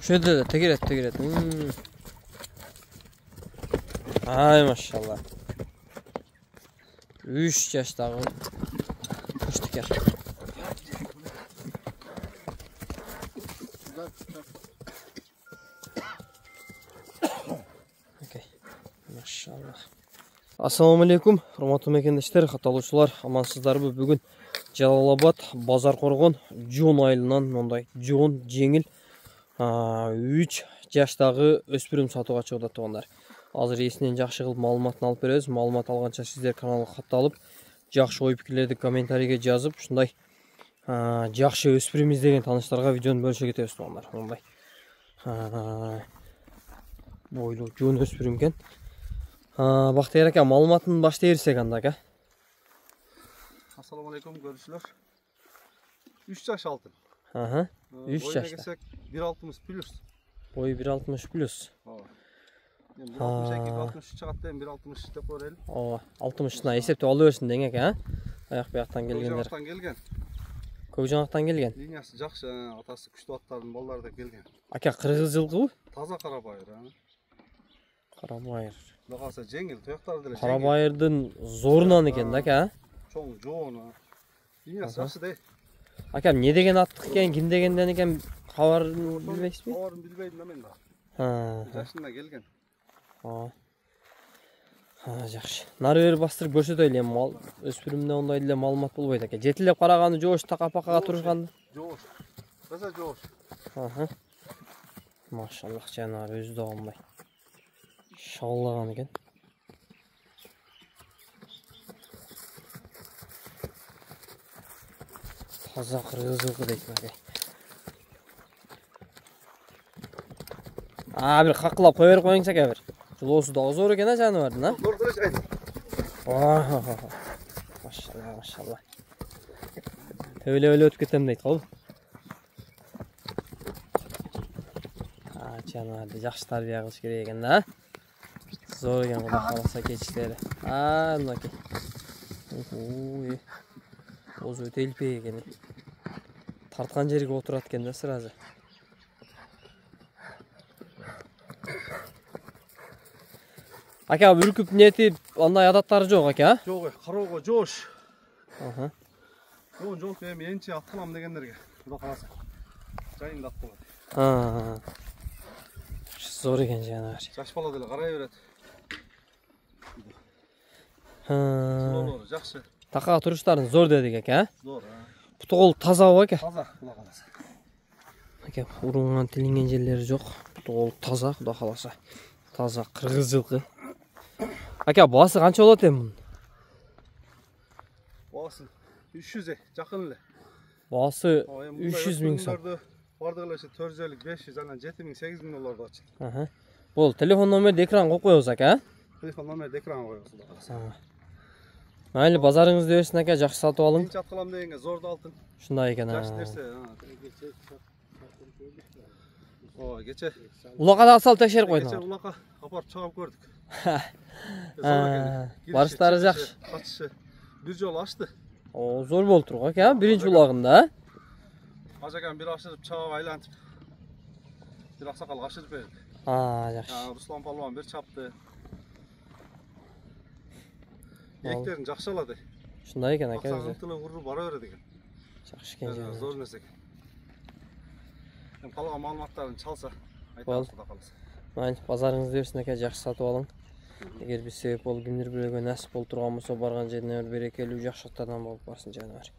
Şöyle de tegeret. Ay maşallah. 3 yaşdagi kuş teker. Maşallah. Assalamu alaikum. Hurmatly mekendештер, катталуучулар, амансыздарбы? Бүгүн Жалалабад, Базар Коргон, Жон айылынан мондай жон жеңил 3 жаштагы өспүрүм сатууга чыгып атгандар. Азыр эсинен жакшы кылып маалыматын алып беребиз. Маалымат алганча сиздер каналга катталып, жакшы ой пикирлерди комментарийге жазып, ушундай жакшы өспүрүм издеген тааныштарга видеону бөлүшө кетебиз тугандар. Мондай бойлуу жон өспүрүм экен. Бактыяр ака, маалыматын баштай берсек анда ака. Assalamu alaikum görüşürler. 3 yaş altın. 3 yaşta. 1.60 plus. Boyu 1.60 plus. 1.62-1.63 çıkarttı, 1.60 dep koyalım. 60'ına esepte alıversin deyin aka. Ayak buyaktan gelgenler. Kökcanaktan gelgen. Kökcanaktan gelgen. Liniyası jakşı, atası күчтүү аттардын балдары да келген. Aka kırgız жылкы бу? Таза карабайыр, Карабайыр. Калса жеңил, тояктары деле. Карабайырдын зорунан экен да ака. Чоң жоону. Liniyası jakшы да. Aka не деген аттык экен, ким дегенден экен кабарын билбейсизби? Кабарын билбейдим да мен да. Жашында келген. Жакшы. Нары бери бастырып көрсөтөйлү эми өспүрүмдө ондай эле маалымат болбойт экен. Жетилеп караганы жоош така-пакага турушкан. Жоош. Таза жоош. Машаллах, жанагы өзү да албай. Шаллаган экен. Таза кыргыз жылкы дейт ака. Бир какылап кое берип коюңуз ака бир. Жылоосу да зор экен жаныбардын, Зор деле айт. Машаллах. Төбөлө өтүп кетем дейт го. Жаныбарды жакшы тарбия кылыш керек экен да. Зор экен Кудай кааласа кечиктери. Мынакей. Өзү өтө илпей экен. Тарткан жерге отурат экен да сразу. Ака, үркүп нетип, андай адаттары жок ака? Жок, кароого жоош. Жок, эми энчи аткылам дегендерге. Кудай кааласа. Жайында аткылат. Зор экен жанагы. Жаш бала деле карай берет. Зор, жакшы. Така туруштарын зор дедик ака. Зор, Буту кол тазабы ака? Таза, Кудай кааласа. Ака, урунган тилинген жерлери жок. Буту кол таза, Кудай кааласа. Таза кыргыз жылкы. Ака, баасы канча болот эми? Баасы 300 жакын эле. Баасы 300 миң сом. Бардыгы эле 450, 500 жана 7000, 8000 долларды ачат. Бул телефон номерди экран коюп коебуз ака. Телефон номерди экранга коебуз, Кудай кааласа. Майли базарыңызды берсин ака, жакшы сатып алың. Энчи аткылам дегенге зорду алтын. Ушундай экен. Жакшы нерсе. Кече. Улакка да сал текшерип койдуң. Кече улакка апарып чыгып көрдүк. Барыштары жакшы. Катышы бир жолу ачты. Зор болуп тургу ака, биринчи улагында. Ажакан бир ашырып чагып айлантып. Бир аксакал ашырып берди. Жакшы. Руслан Палван бир чапты. Эктерин жакшы алады. Ушундай экен ака. Аксакылтылы уруп бара берет экен. Жакшы экен. Зор нерсе экен. Эми калган маалыматтарын чалса айтабыз, Кудай кааласа. Майли базарыңызды берсин ака, жакшы сатып алың. Эгер биз себеп болуп кимдир бирөөгө насип болуп турган болсо, барган жерине берекелүү жакшы аттардан болуп барсын жаныбар.